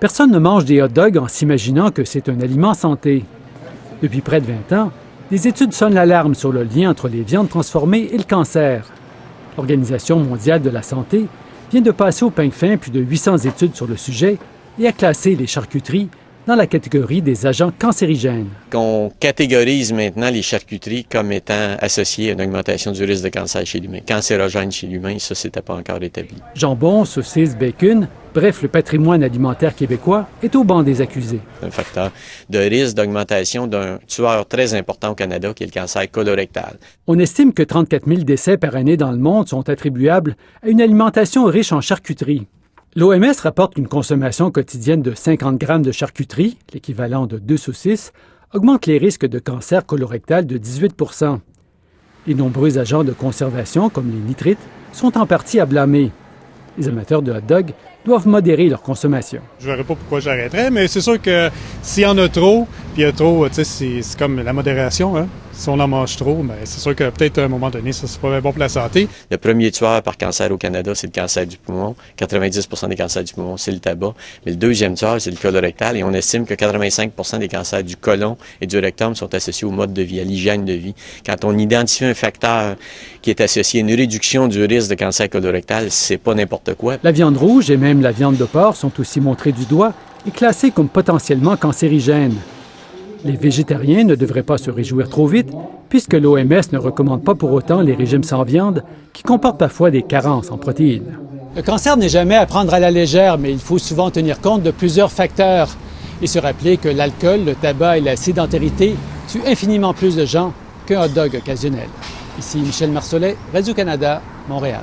Personne ne mange des hot dogs en s'imaginant que c'est un aliment santé. Depuis près de 20 ans, des études sonnent l'alarme sur le lien entre les viandes transformées et le cancer. L'Organisation mondiale de la santé vient de passer au peigne fin plus de 800 études sur le sujet et a classé les charcuteries dans la catégorie des agents cancérigènes. On catégorise maintenant les charcuteries comme étant associées à une augmentation du risque de cancer chez l'humain. Cancérogène chez l'humain, ça, c'était pas encore établi. Jambon, saucisses, bacon, bref, le patrimoine alimentaire québécois est au banc des accusés. Un facteur de risque d'augmentation d'un tueur très important au Canada, qui est le cancer colorectal. On estime que 34 000 décès par année dans le monde sont attribuables à une alimentation riche en charcuterie. L'OMS rapporte qu'une consommation quotidienne de 50 grammes de charcuterie, l'équivalent de 2 saucisses, augmente les risques de cancer colorectal de 18 %. Les nombreux agents de conservation, comme les nitrites, sont en partie à blâmer. Les amateurs de hot dog doivent modérer leur consommation. Je ne verrais pas pourquoi j'arrêterais, mais c'est sûr que s'il y en a trop, puis il y a trop, tu sais, c'est comme la modération, hein? Si on en mange trop, mais c'est sûr que peut-être à un moment donné, ça, c'est pas bon pour la santé. Le premier tueur par cancer au Canada, c'est le cancer du poumon. 90 % des cancers du poumon, c'est le tabac. Mais le deuxième tueur, c'est le colorectal. Et on estime que 85 % des cancers du côlon et du rectum sont associés au mode de vie, à l'hygiène de vie. Quand on identifie un facteur qui est associé à une réduction du risque de cancer colorectal, c'est pas n'importe quoi. La viande rouge et même la viande de porc sont aussi montrées du doigt et classées comme potentiellement cancérigènes. Les végétariens ne devraient pas se réjouir trop vite, puisque l'OMS ne recommande pas pour autant les régimes sans viande, qui comportent parfois des carences en protéines. Le cancer n'est jamais à prendre à la légère, mais il faut souvent tenir compte de plusieurs facteurs et se rappeler que l'alcool, le tabac et la sédentarité tuent infiniment plus de gens qu'un hot dog occasionnel. Ici Michel Marsollet, Radio-Canada, Montréal.